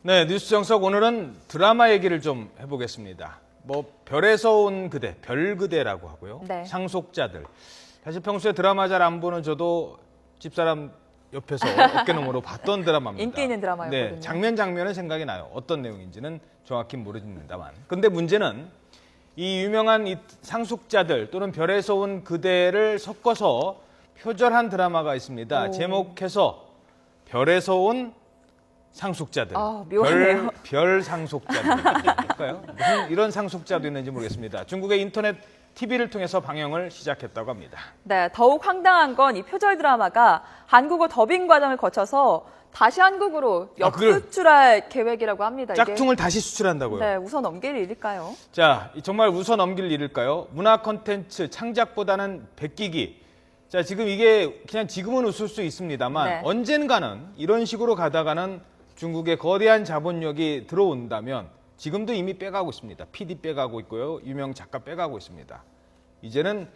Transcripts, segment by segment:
네, 뉴스 정석 오늘은 드라마 얘기를 좀 해보겠습니다. 뭐 별에서 온 그대, 별그대라고 하고요. 네. 상속자들. 사실 평소에 드라마 잘 안 보는 저도 집사람 옆에서 어깨너머로 봤던 드라마입니다. 인기 있는 드라마였거든요. 네, 장면은 생각이 나요. 어떤 내용인지는 정확히 모르겠습니다만. 근데 문제는 이 유명한 이 상속자들 또는 별에서 온 그대를 섞어서 표절한 드라마가 있습니다. 오. 제목해서 별에서 온 상속자들. 아, 묘하네요. 별 상속자들일까요? 무슨 이런 상속자도 있는지 모르겠습니다. 중국의 인터넷 TV를 통해서 방영을 시작했다고 합니다. 네, 더욱 황당한 건 이 표절 드라마가 한국어 더빙 과정을 거쳐서 다시 한국으로 역수출할 계획이라고 합니다. 짝퉁을 다시 수출한다고요? 네, 웃어 넘길 일일까요? 자, 정말 웃어 넘길 일일까요? 문화 콘텐츠 창작보다는 베끼기. 자, 지금 이게 그냥 지금은 웃을 수 있습니다만 네. 언젠가는 이런 식으로 가다가는 중국의 거대한 자본력이 들어온다면 지금도 이미 빼가고 있습니다. PD 빼가고 있고요. 유명 작가 빼가고 있습니다. 이제는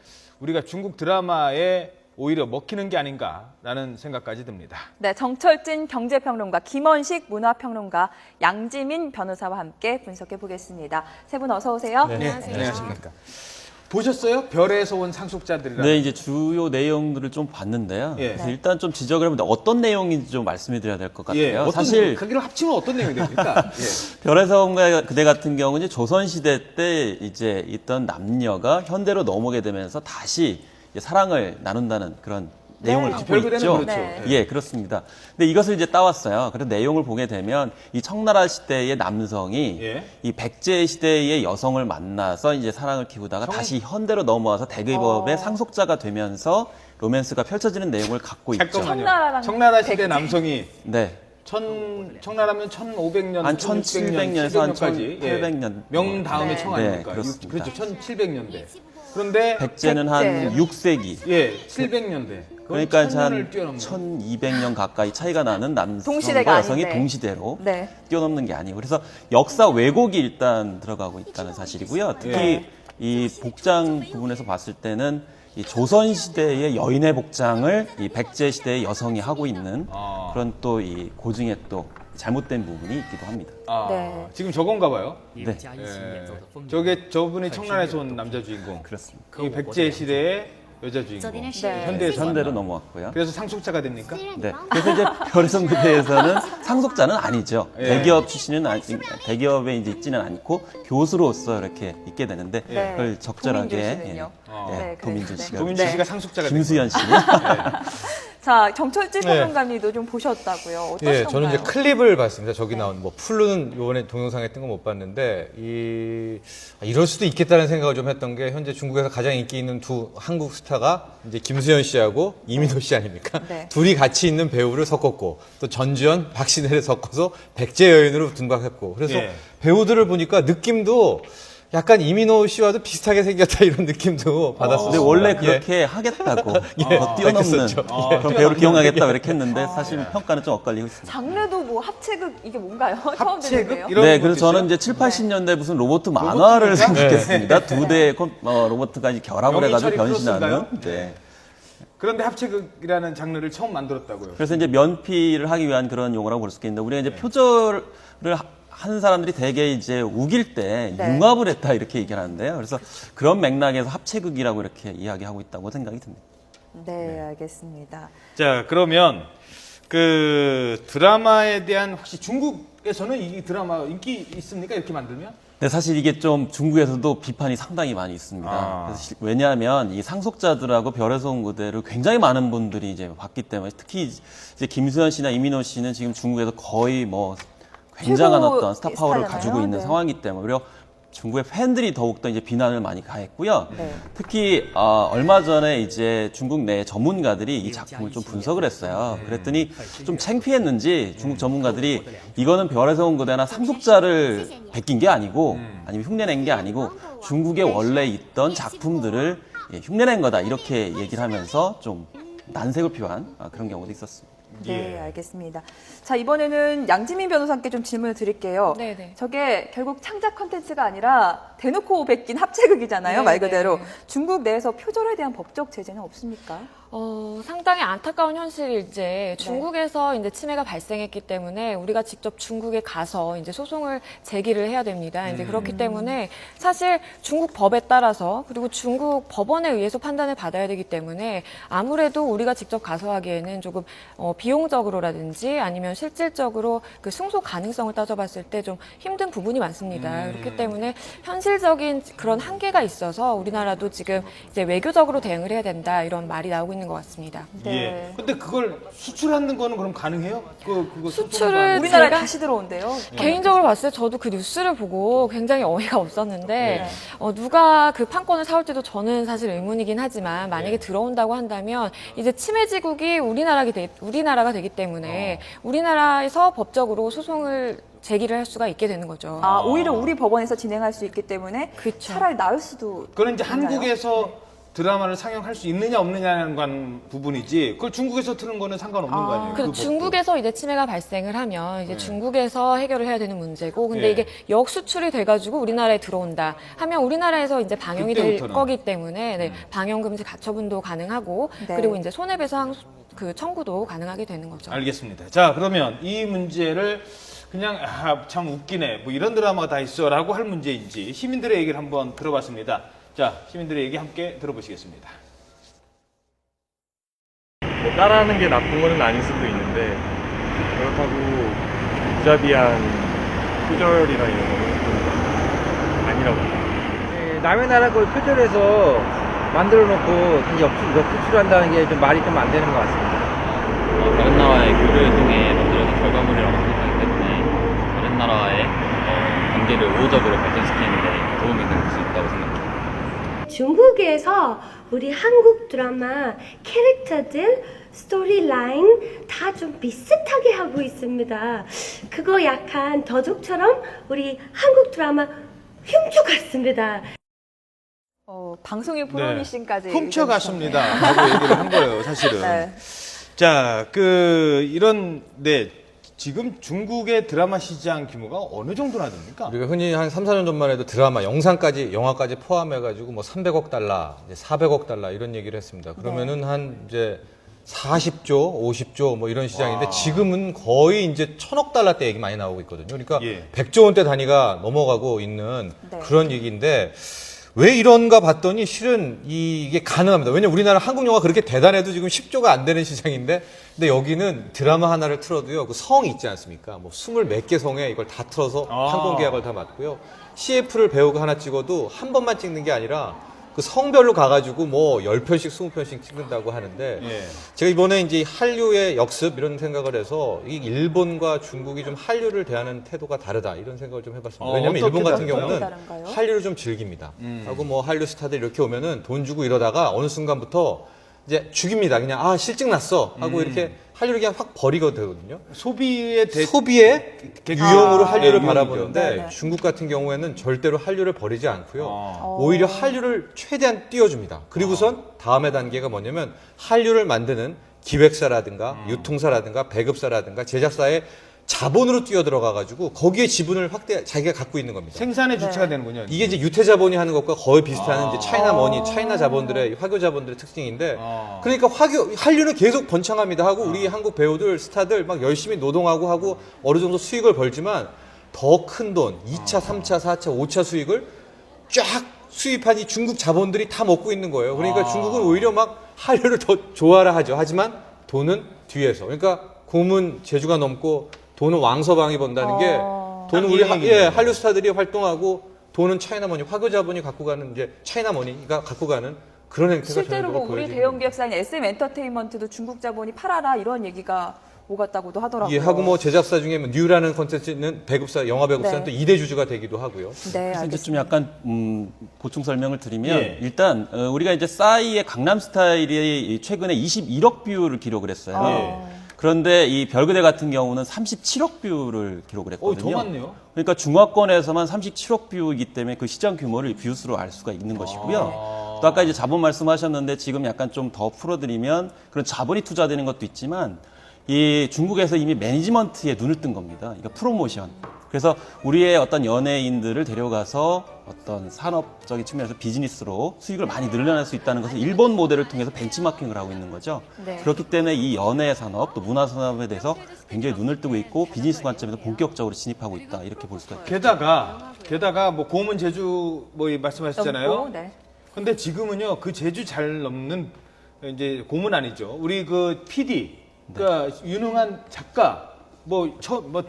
우리가 중국 드라마에 오히려 먹히는 게 아닌가라는 생각까지 듭니다. 네, 정철진 경제평론가, 김원식 문화평론가, 양지민 변호사와 함께 분석해 보겠습니다. 세 분 어서 오세요. 네, 안녕하십니까. 보셨어요? 별에서 온 상속자들이라는. 네, 이제 주요 내용들을 좀 봤는데요. 예. 그래서 일단 좀 지적을 해보면 어떤 내용인지 좀 말씀해 드려야 될 것 같아요. 예, 어떤, 사실 크기로 합치면 어떤 내용이 됩니까? 예. 별에서 온 그대 같은 경우는 이제 조선시대 때 이제 있던 남녀가 현대로 넘어오게 되면서 다시 이제 사랑을 나눈다는 그런 내용을 갖고 별그대는 있죠. 그렇죠. 네. 예, 그렇습니다. 근데 이것을 이제 따왔어요. 그래서 내용을 보게 되면 이 청나라 시대의 남성이 예. 이 백제 시대의 여성을 만나서 이제 사랑을 키우다가 다시 현대로 넘어와서 대기업의 상속자가 되면서 로맨스가 펼쳐지는 내용을 갖고 있죠. 잠깐만요. 청나라 시대 백제. 남성이 네. 청나라면 1500년, 한 1700년에서 한 1800년. 명 다음에 네. 청 아닙니까? 네, 그렇습니다. 그렇죠. 1700년대. 그런데 백제는 백제. 한 6세기. 예, 700년대. 그러니까 한 1000년을 1200년 가까이 차이가 나는 남성과 동시대가 여성이 아닌데. 동시대로 네. 뛰어넘는 게 아니고 그래서 역사 왜곡이 일단 들어가고 있다는 사실이고요. 특히 네. 이 복장 부분에서 봤을 때는 이 조선 시대의 여인의 복장을 이 백제 시대의 여성이 하고 있는 그런 또 이 고증의 또 잘못된 부분이 있기도 합니다. 아, 네. 지금 저건가 봐요. 네, 저분이 청나라에서 온 남자 주인공. 그렇습니다. 이 백제 시대의 여자 주인공. 네. 현대에서 현대로 만나. 넘어왔고요. 그래서 상속자가 됩니까? 네. 그래서 이제 별의성 그대에서는 상속자는 아니죠. 예. 대기업 출신은 대기업에 이제 있지는 않고 교수로서 이렇게 있게 되는데 네. 그걸 적절하게 도민준 씨는요? 네, 도민준 네. 씨가 도민준 네. 씨가 상속자가 된 김수현 씨. 자, 정철진 네. 평론가님도 좀 보셨다고요. 어떠셨나요? 예, 저는 이제 클립을 봤습니다. 저기 나온 뭐 풀루는 요번에 동영상에 뜬 건 못 봤는데 이럴 수도 있겠다는 생각을 좀 했던 게 현재 중국에서 가장 인기 있는 두 한국 스타가 이제 김수현 씨하고 이민호 씨 아닙니까? 네. 둘이 같이 있는 배우를 섞었고 또 전지현, 박신혜를 섞어서 백제 여인으로 등박했고 그래서 예. 배우들을 보니까 느낌도 약간 이민호 씨와도 비슷하게 생겼다 이런 느낌도 받았어요. 근데 원래 그렇게 하겠다고 뛰어넘는 밝혔었죠. 그런 배우를 기용하겠다 이렇게 했는데 사실 평가는 좀 엇갈리고 있습니다. 장르도 뭐 합체극 이게 뭔가요? 처음 합체극? 듣는데요. 이런 네, 것도 그래서 저는 있어요? 이제 7, 80년대 무슨 로봇 만화를 생각했습니다. 두 대의 로봇가 이제 결합을 해가지고 영희철이 변신하는. 크로스인가요? 네. 그런데 합체극이라는 장르를 처음 만들었다고요. 그래서 이제 면피를 하기 위한 그런 용어라고 볼 수 있겠는데 우리가 이제 표절을 하는 사람들이 대개 이제 우길 때 네. 융합을 했다 이렇게 얘기를 하는데요. 그래서 그런 맥락에서 합체극이라고 이렇게 이야기하고 있다고 생각이 듭니다. 네, 알겠습니다. 자, 그러면 그 드라마에 대한 혹시 중국에서는 이 드라마 인기 있습니까? 이렇게 만들면? 근데 사실 이게 좀 중국에서도 비판이 상당히 많이 있습니다. 아. 그래서 왜냐하면 이 상속자들하고 별에서 온 그대를 굉장히 많은 분들이 이제 봤기 때문에 특히 이제 김수현 씨나 이민호 씨는 지금 중국에서 거의 뭐 굉장한 최고 어떤 스타 파워를 스타잖아요. 가지고 있는 네. 상황이기 때문에 오히려 중국의 팬들이 더욱더 이제 비난을 많이 가했고요. 네. 특히 얼마 전에 이제 중국 내 전문가들이 이 작품을 좀 분석을 했어요. 그랬더니 좀 창피했는지 중국 전문가들이 이거는 별에서 온 그대나 상속자를 베낀 게 아니고 아니면 흉내낸 게 아니고 중국에 원래 있던 작품들을 흉내낸 거다 이렇게 얘기를 하면서 좀 난색을 표한 그런 경우도 있었습니다. 네, 알겠습니다. 자, 이번에는 양지민 변호사께 좀 질문을 드릴게요. 네네. 저게 결국 창작 콘텐츠가 아니라 대놓고 베낀 합체극이잖아요, 네, 말 그대로. 네. 중국 내에서 표절에 대한 법적 제재는 없습니까? 상당히 안타까운 현실이 이제 중국에서 이제 침해가 발생했기 때문에 우리가 직접 중국에 가서 이제 소송을 제기를 해야 됩니다. 이제 그렇기 때문에 사실 중국 법에 따라서 그리고 중국 법원에 의해서 판단을 받아야 되기 때문에 아무래도 우리가 직접 가서 하기에는 조금 비용적으로라든지 아니면 실질적으로 그 승소 가능성을 따져봤을 때 좀 힘든 부분이 많습니다. 그렇기 때문에 현실적인 그런 한계가 있어서 우리나라도 지금 이제 외교적으로 대응을 해야 된다 이런 말이 나오고 있는 것 같습니다. 네. 예. 근데 그걸 수출하는 거는 그럼 가능해요? 그거 수출을 우리나라에 제가 다시 들어온대요. 개인적으로 봤을 때 저도 그 뉴스를 보고 굉장히 어이가 없었는데 네. 누가 그 판권을 사올지도 저는 사실 의문이긴 하지만 만약에 들어온다고 한다면 이제 침해지국이 우리나라가 되기 때문에 우리나라에서 법적으로 소송을 제기를 할 수가 있게 되는 거죠. 아, 오히려 우리 법원에서 진행할 수 있기 때문에 그쵸. 차라리 나을 수도 그건 이제 있나요? 한국에서 드라마를 상영할 수 있느냐 없느냐는 건 부분이지 그걸 중국에서 트는 거는 상관없는 거 아니에요? 그래서 그 중국에서 이제 침해가 발생을 하면 이제 중국에서 해결을 해야 되는 문제고, 근데 예. 이게 역수출이 돼가지고 우리나라에 들어온다 하면 우리나라에서 이제 방영이 될 그때부터는. 거기 때문에 네, 방영금지 가처분도 가능하고 네. 그리고 이제 손해배상 그 청구도 가능하게 되는 거죠. 알겠습니다. 자, 그러면 이 문제를 그냥 참 웃기네 뭐 이런 드라마가 다 있어라고 할 문제인지 시민들의 얘기를 한번 들어봤습니다. 자, 시민들의 얘기 함께 들어보시겠습니다. 뭐 따라하는 게 나쁜 거는 아닐 수도 있는데 그렇다고 무자비한 표절이나 이런 거는 좀 아니라고 봐요. 남의 나라 걸 표절해서 만들어 놓고 다시 역수출한다는 게 좀 말이 좀 안 되는 것 같습니다. 다른 나라의 교류를 통해 만들어진 결과물이라고 생각하기 때문에 다른 나라의 관계를 우호적으로 발전시키는 데 도움이 될 수 있다고 생각합니다. 중국에서 우리 한국 드라마 캐릭터들, 스토리라인 다 좀 비슷하게 하고 있습니다. 그거 약간 더족처럼 우리 한국 드라마 흉추 같습니다. 방송인 프로미싱까지 훔쳐갔습니다. 하고 얘기를 한 거예요, 사실은. 네. 자, 지금 중국의 드라마 시장 규모가 어느 정도나 됩니까? 우리가 흔히 한 3, 4년 전만 해도 드라마, 영화까지 포함해가지고 뭐 300억 달러, 이제 400억 달러 이런 얘기를 했습니다. 그러면은 한 이제 40조, 50조 뭐 이런 시장인데 지금은 거의 이제 1000억 달러대 얘기 많이 나오고 있거든요. 그러니까 예. 100조 원대 단위가 넘어가고 있는 네. 그런 얘기인데 왜 이런가 봤더니 실은 이게 가능합니다. 왜냐면 우리나라 한국 영화 그렇게 대단해도 지금 10조가 안 되는 시장인데 근데 여기는 드라마 하나를 틀어도요. 그 성이 있지 않습니까? 뭐 20몇 개 성에 이걸 다 틀어서 판권 계약을 다 맞고요. CF를 배우가 하나 찍어도 한 번만 찍는 게 아니라 그 성별로 가가지고 뭐 10편씩, 20편씩 찍는다고 하는데 예. 제가 이번에 이제 한류의 역습 이런 생각을 해서 이 일본과 중국이 좀 한류를 대하는 태도가 다르다 이런 생각을 좀 해봤습니다. 왜냐면 일본 같은 다른가요? 경우는 다른가요? 한류를 좀 즐깁니다. 하고 뭐 한류 스타들 이렇게 오면은 돈 주고 이러다가 어느 순간부터 이제 죽입니다. 그냥 실직 났어 하고 이렇게 한류를 그냥 확 버리게 되거든요. 소비의 소비의 유형으로 한류를 네, 바라보는데 네, 네. 중국 같은 경우에는 절대로 한류를 버리지 않고요. 아. 오히려 한류를 최대한 띄워줍니다. 그리고선 다음의 단계가 뭐냐면 한류를 만드는 기획사라든가 유통사라든가 배급사라든가 제작사의 자본으로 뛰어들어가가지고 거기에 지분을 자기가 갖고 있는 겁니다. 생산의 주체가 되는군요. 이게 이제 유태 자본이 하는 것과 거의 비슷한 이제 차이나 머니, 차이나 자본들의 화교 자본들의 특징인데, 그러니까 한류는 계속 번창합니다 하고 우리 한국 배우들, 스타들 막 열심히 노동하고 하고 어느 정도 수익을 벌지만 더 큰 돈, 2차, 3차, 4차, 5차 수익을 쫙 수입한 이 중국 자본들이 다 먹고 있는 거예요. 그러니까 중국은 오히려 막 한류를 더 좋아라 하죠. 하지만 돈은 뒤에서. 그러니까 곰은 제주가 넘고 돈은 왕서방이 번다는 게 돈은 우리 한류 스타들이 활동하고 돈은 차이나머니 화교 자본이 갖고 가는 이제 차이나머니가 갖고 가는 그런 행태가 실제로 뭐 전형적으로 우리 보여지는 대형 기획사인 SM 엔터테인먼트도 중국 자본이 팔아라 이런 얘기가 오갔다고도 하더라고요. 예, 하고 뭐 제작사 중에 뭐 뉴라는 콘텐츠는 배급사, 영화 배급사는 네. 또 2대 주주가 되기도 하고요. 네, 그래서 이제 알겠습니다. 좀 약간 보충 설명을 드리면 예. 일단 우리가 이제 싸이의 강남 스타일이 최근에 21억 뷰를 기록을 했어요. 예. 그런데 이 별그대 같은 경우는 37억 뷰를 기록을 했거든요. 더 많네요. 그러니까 중화권에서만 37억 뷰이기 때문에 그 시장 규모를 뷰수로 알 수가 있는 것이고요. 또 아까 이제 자본 말씀하셨는데 지금 약간 좀 더 풀어드리면 그런 자본이 투자되는 것도 있지만 이 중국에서 이미 매니지먼트에 눈을 뜬 겁니다. 그러니까 프로모션. 그래서 우리의 어떤 연예인들을 데려가서 어떤 산업적인 측면에서 비즈니스로 수익을 많이 늘려낼 수 있다는 것을 일본 모델을 통해서 벤치마킹을 하고 있는 거죠. 네. 그렇기 때문에 이 연예 산업 또 문화 산업에 대해서 굉장히 눈을 뜨고 있고 비즈니스 관점에서 본격적으로 진입하고 있다 이렇게 볼 수가 있죠. 게다가 뭐 고문 제주 뭐 말씀하셨잖아요. 넘고, 네. 근데 지금은요 그 제주 잘 넘는 이제 고문 아니죠. 우리 그 PD, 그러니까 유능한 작가,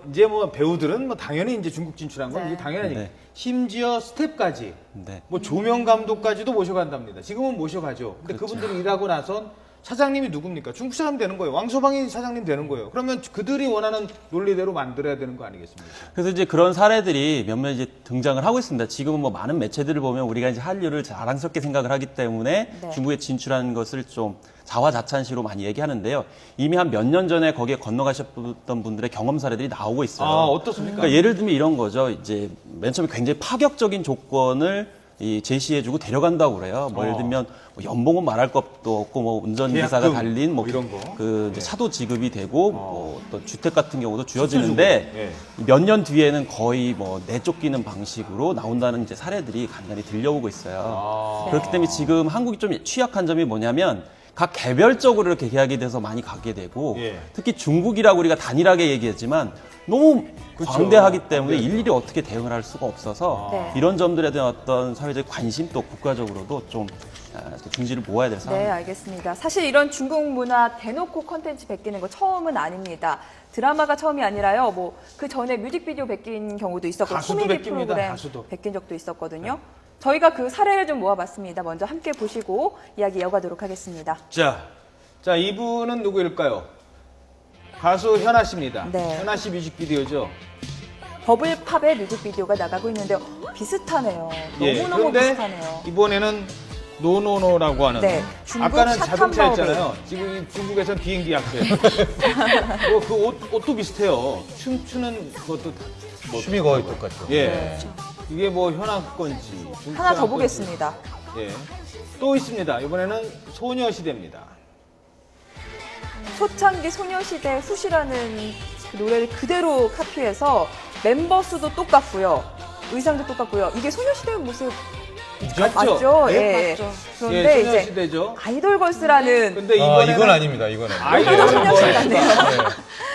이제 배우들은 뭐 당연히 이제 중국 진출한 건 네. 이게 당연하지. 네. 심지어 스텝까지, 네. 뭐 조명 감독까지도 모셔간답니다. 지금은 모셔가죠. 근데 그분들이 일하고 나선 사장님이 누굽니까? 중국 사람 되는 거예요. 왕서방이 사장님 되는 거예요. 그러면 그들이 원하는 논리대로 만들어야 되는 거 아니겠습니까? 그래서 이제 그런 사례들이 몇몇 이제 등장을 하고 있습니다. 지금은 뭐 많은 매체들을 보면 우리가 이제 한류를 자랑스럽게 생각을 하기 때문에 네. 중국에 진출한 것을 좀 자화자찬시로 많이 얘기하는데요. 이미 한 몇 년 전에 거기에 건너가셨던 분들의 경험 사례들이 나오고 있어요. 아, 어떻습니까? 그러니까 예를 들면 이런 거죠. 이제 맨 처음에 굉장히 파격적인 조건을 제시해주고 데려간다고 그래요. 뭐 예를 들면 뭐 연봉은 말할 것도 없고 뭐 운전기사가 계약금, 달린 뭐 이런 거. 그 이제 차도 지급이 되고 뭐 또 주택 같은 경우도 주어지는데 예. 몇 년 뒤에는 거의 뭐 내쫓기는 방식으로 나온다는 이제 사례들이 간간히 들려오고 있어요. 그렇기 때문에 지금 한국이 좀 취약한 점이 뭐냐면 각 개별적으로 이렇게 계약이 돼서 많이 가게 되고 예. 특히 중국이라고 우리가 단일하게 얘기했지만 너무 그렇죠. 광대하기 때문에 일일이 어떻게 대응을 할 수가 없어서 네. 이런 점들에 대한 어떤 사회적 관심 또 국가적으로도 좀 중지를 모아야 될 네, 상황입니다. 알겠습니다. 사실 이런 중국 문화 대놓고 컨텐츠 베끼는 거 처음은 아닙니다. 드라마가 처음이 아니라요. 뭐 그 전에 뮤직비디오 베낀 경우도 있었고 가수도 코미디 베낍니다, 프로그램 가수도. 베낀 적도 있었거든요. 저희가 그 사례를 좀 모아봤습니다. 먼저 함께 보시고 이야기 이어가도록 하겠습니다. 자 이분은 누구일까요? 가수 현아 씨입니다. 네. 현아 씨 뮤직비디오죠. 버블팝의 뮤직비디오가 나가고 있는데요. 비슷하네요. 예, 너무너무 그런데 비슷하네요. 이번에는 노노노라고 하는. 네, 중국 아까는 자동차 샤탄바오베이. 했잖아요. 지금 중국에선 비행기 약세. 그 옷도 비슷해요. 춤추는 그것도 춤이 거의 똑같죠. 예. 이게 뭐 현아 건지. 중국 하나 더 사람 보겠습니다. 건지. 예. 또 있습니다. 이번에는 소녀시대입니다. 초창기 소녀시대 후시라는 그 노래를 그대로 카피해서 멤버 수도 똑같고요. 의상도 똑같고요. 이게 소녀시대의 모습 맞죠? 예. 그런데 예, 이제 소녀시대죠. 아이돌 걸스라는 근데 이번에는 이건 아닙니다. 이거는. 아이돌 이것도 소녀시대 걸스가 같네요.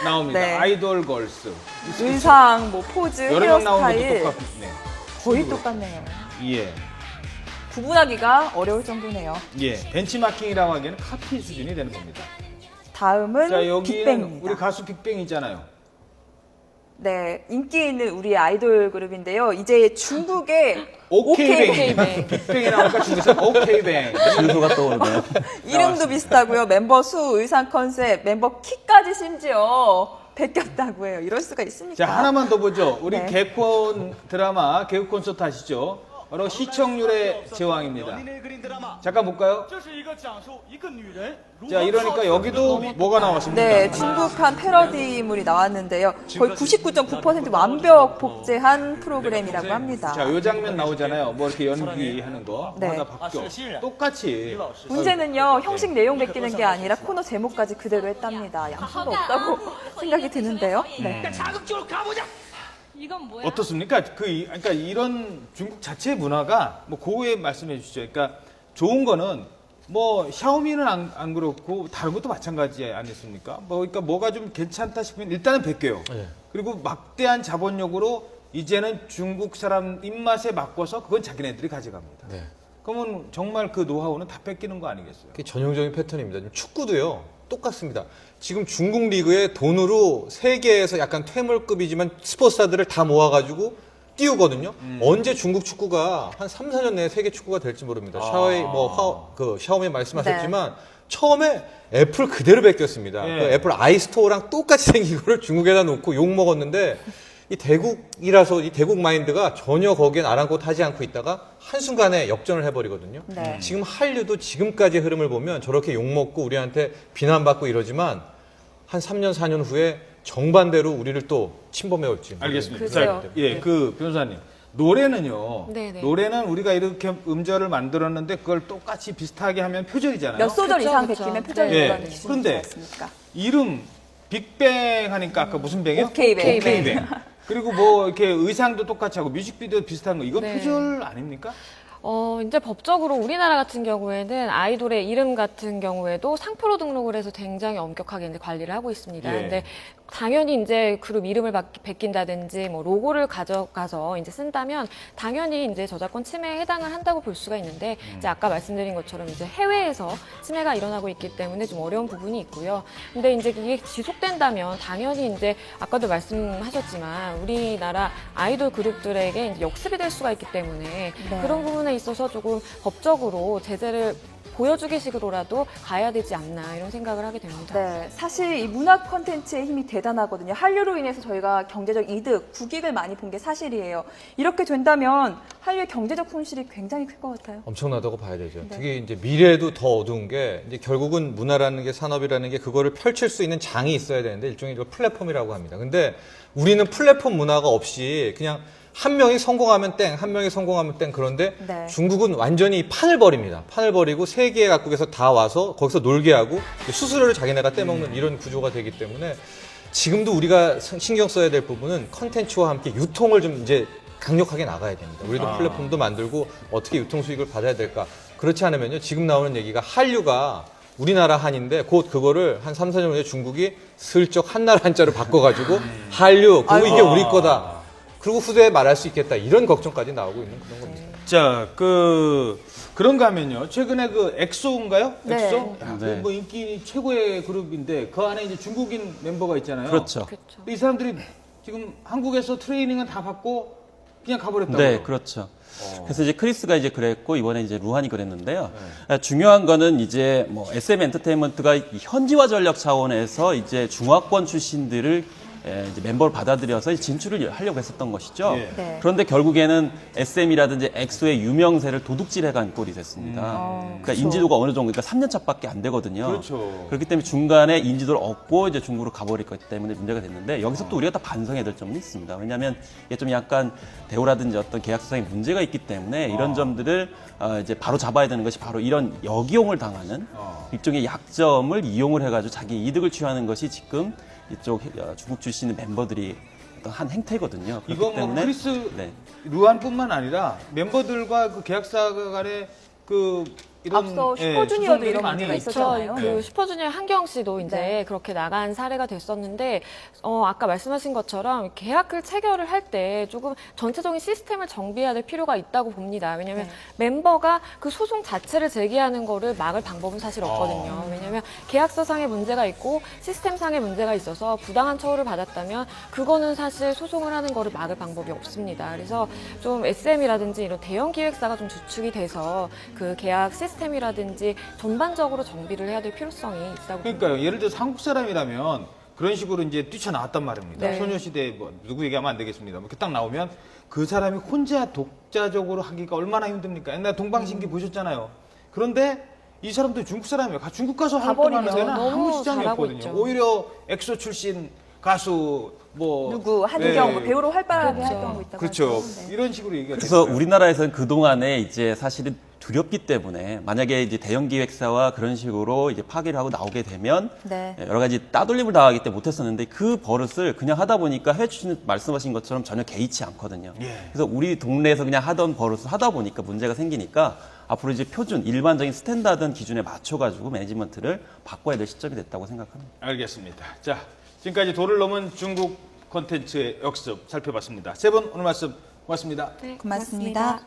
나옵니다. 네. 아이돌 걸스. 의상, 뭐 포즈, 여러 명 나오는 것도 헤어스타일 똑같네. 거의 똑같네요. 예. 구분하기가 어려울 정도네요. 예. 벤치마킹이라고 하기에는 카피 수준이 되는 겁니다. 다음은 자, 여기는 빅뱅입니다. 우리 가수 빅뱅 있잖아요. 네, 인기 있는 우리 아이돌 그룹인데요. 이제 중국의 오케이뱅. 빅뱅이 나오니까 중국에서 오케이뱅. 주소가 떠오르네요. 이름도 비슷하고요. 멤버 수, 의상 컨셉, 멤버 키까지 심지어 베꼈다고 해요. 이럴 수가 있습니까? 자, 하나만 더 보죠. 우리 네. 개콘 드라마, 개그 콘서트 아시죠? 바로 시청률의 제왕입니다. 잠깐 볼까요? 자, 이러니까 여기도 뭐가 나왔습니까? 네, 중국판 패러디물이 나왔는데요. 거의 99.9% 완벽 복제한 프로그램이라고 합니다. 자, 요 장면 나오잖아요. 뭐 이렇게 연기하는 거. 네. 하나 바뀌어. 똑같이. 문제는요, 형식 내용 베끼는 게 아니라 코너 제목까지 그대로 했답니다. 양심도 없다고 생각이 드는데요. 네. 어떻습니까? 그러니까 이런 중국 자체 문화가 뭐 그거에 말씀해 주시죠. 그러니까 좋은 거는 뭐 샤오미는 안 그렇고 다른 것도 마찬가지 아니었습니까? 뭐 그러니까 뭐가 좀 괜찮다 싶으면 일단은 베껴요. 그리고 막대한 자본력으로 이제는 중국 사람 입맛에 바꿔서 그건 자기네들이 가져갑니다. 네. 그러면 정말 그 노하우는 다 뺏기는 거 아니겠어요? 그게 전형적인 패턴입니다. 지금 축구도요. 똑같습니다. 지금 중국 리그의 돈으로 세계에서 약간 퇴물급이지만 스포츠사들을 다 모아가지고 띄우거든요. 언제 중국 축구가 한 3, 4년 내에 세계 축구가 될지 모릅니다. 샤오미 말씀하셨지만 처음에 애플 그대로 베꼈습니다. 예. 그 애플 아이스토어랑 똑같이 생긴 거를 중국에다 놓고 욕 먹었는데 이 대국이라서 이 대국 마인드가 전혀 거기엔 아랑곳하지 않고 있다가 한순간에 역전을 해버리거든요. 네. 지금 한류도 지금까지의 흐름을 보면 저렇게 욕먹고 우리한테 비난받고 이러지만 한 3년, 4년 후에 정반대로 우리를 또 침범해 올지. 알겠습니다. 글쎄요. 자, 예, 그 변호사님. 노래는요. 네네. 노래는 우리가 이렇게 음절을 만들었는데 그걸 똑같이 비슷하게 하면 표절이잖아요. 몇 소절 그쵸, 이상 그쵸. 베끼면 네. 표절이라는 예. 기준이 그런데 있지 않습니까? 이름 빅뱅 하니까 아까 무슨 뱅이요? 오케이뱅. 오케이뱅. 그리고 뭐 이렇게 의상도 똑같이 하고 뮤직비디오 비슷한 거 이건 네. 표절 아닙니까? 이제 법적으로 우리나라 같은 경우에는 아이돌의 이름 같은 경우에도 상표로 등록을 해서 굉장히 엄격하게 이제 관리를 하고 있습니다. 예. 근데 당연히 이제 그룹 이름을 베낀다든지 뭐 로고를 가져가서 이제 쓴다면 당연히 이제 저작권 침해에 해당을 한다고 볼 수가 있는데 이제 아까 말씀드린 것처럼 이제 해외에서 침해가 일어나고 있기 때문에 좀 어려운 부분이 있고요. 근데 이제 이게 지속된다면 당연히 이제 아까도 말씀하셨지만 우리나라 아이돌 그룹들에게 이제 역습이 될 수가 있기 때문에 네. 그런 부분에 있어서 조금 법적으로 제재를 보여주기식으로라도 가야 되지 않나 이런 생각을 하게 됩니다. 네, 사실 이 문화 콘텐츠의 힘이 대단하거든요. 한류로 인해서 저희가 경제적 이득, 국익을 많이 본 게 사실이에요. 이렇게 된다면 한류의 경제적 손실이 굉장히 클 것 같아요. 엄청나다고 봐야 되죠. 네. 특히 이제 미래에도 더 어두운 게 이제 결국은 문화라는 게 산업이라는 게 그거를 펼칠 수 있는 장이 있어야 되는데 일종의 이걸 플랫폼이라고 합니다. 근데 우리는 플랫폼 문화가 없이 그냥 한 명이 성공하면 땡, 한 명이 성공하면 땡. 그런데 네. 중국은 완전히 판을 버립니다. 판을 버리고 세계 각국에서 다 와서 거기서 놀게 하고 수수료를 자기네가 떼먹는 이런 구조가 되기 때문에 지금도 우리가 신경 써야 될 부분은 컨텐츠와 함께 유통을 좀 이제 강력하게 나가야 됩니다. 우리도 플랫폼도 만들고 어떻게 유통 수익을 받아야 될까. 그렇지 않으면요. 지금 나오는 얘기가 한류가 우리나라 한인데 곧 그거를 한 3, 4년 후에 중국이 슬쩍 한나라 한자로 바꿔가지고 한류, 그거 이게 우리 거다. 그리고 후대에 말할 수 있겠다. 이런 걱정까지 나오고 있는 그런 겁니다. 자, 그런가 하면요. 최근에 그 엑소인가요? 네. 엑소? 야, 네. 뭐 인기 최고의 그룹인데 그 안에 이제 중국인 멤버가 있잖아요. 그렇죠. 그렇죠. 근데 이 사람들이 지금 한국에서 트레이닝은 다 받고 그냥 가버렸다고요. 네, 그렇죠. 그래서 이제 크리스가 이제 그랬고 이번에 이제 루한이 그랬는데요. 중요한 거는 이제 뭐 SM 엔터테인먼트가 이 현지화 전략 차원에서 이제 중화권 출신들을 이제 멤버를 받아들여서 진출을 하려고 했었던 것이죠. 예. 네. 그런데 결국에는 SM이라든지 엑소의 유명세를 도둑질해간 꼴이 됐습니다. 그러니까 그렇죠. 인지도가 어느 정도, 그러니까 3년 차밖에 안 되거든요. 그렇죠. 그렇기 때문에 중간에 인지도를 얻고 이제 중국으로 가버릴 것 때문에 문제가 됐는데 여기서 또 우리가 다 반성해야 될 점은 있습니다. 왜냐하면 이게 좀 약간 대우라든지 어떤 계약서상의 문제가 있기 때문에 이런 점들을 이제 바로 잡아야 되는 것이 바로 이런 역이용을 당하는 일종의 약점을 이용을 해가지고 자기 이득을 취하는 것이 지금 이쪽 중국 출신의 멤버들이 어떤 한 행태거든요. 그렇기 이건 뭐 때문에 크리스 네. 루안뿐만 아니라 멤버들과 그 계약사 간의 그 이런 앞서 예, 슈퍼주니어도 소송들이 이런 많이 문제가 있죠. 있었잖아요. 그 네. 슈퍼주니어 한경 씨도 이제 네. 그렇게 나간 사례가 됐었는데 아까 말씀하신 것처럼 계약을 체결을 할 때 조금 전체적인 시스템을 정비해야 될 필요가 있다고 봅니다. 왜냐하면 네. 멤버가 그 소송 자체를 제기하는 거를 막을 방법은 사실 없거든요. 왜냐하면 계약서상의 문제가 있고 시스템상의 문제가 있어서 부당한 처우를 받았다면 그거는 사실 소송을 하는 거를 막을 방법이 없습니다. 그래서 좀 SM이라든지 이런 대형 기획사가 좀 주축이 돼서 그 계약 시스템이라든지 전반적으로 정비를 해야 될 필요성이 있다고 그러니까요. 예를 들어서 한국 사람이라면 그런 식으로 이제 뛰쳐나왔단 말입니다. 네. 소녀시대 뭐 누구 얘기하면 안 되겠습니다. 이렇게 딱 나오면 그 사람이 혼자 독자적으로 하기가 얼마나 힘듭니까? 옛날 동방신기 보셨잖아요. 그런데 이 사람도 중국 사람이에요. 중국 가서 활동하는 가버리죠. 데는 너무 아무 시장이 잘하고 없거든요. 있죠. 오히려 엑소 출신 가수 뭐 누구 한경 네. 뭐 배우로 활발하게 그렇죠. 활동하고 있다고 그렇죠. 하죠. 네. 이런 식으로 얘기가 그래서 됐어요. 우리나라에서는 그동안에 이제 사실은 두렵기 때문에 만약에 이제 대형 기획사와 그런 식으로 이제 파기를 하고 나오게 되면 네. 여러 가지 따돌림을 당하기 때문에 못했었는데 그 버릇을 그냥 하다 보니까 해외 출신 말씀하신 것처럼 전혀 개의치 않거든요. 예. 그래서 우리 동네에서 그냥 하던 버릇을 하다 보니까 문제가 생기니까 앞으로 이제 표준 일반적인 스탠다드 기준에 맞춰가지고 매니지먼트를 바꿔야 될 시점이 됐다고 생각합니다. 알겠습니다. 자, 지금까지 도를 넘은 중국 콘텐츠의 역습 살펴봤습니다. 세 분 오늘 말씀 고맙습니다. 네, 고맙습니다.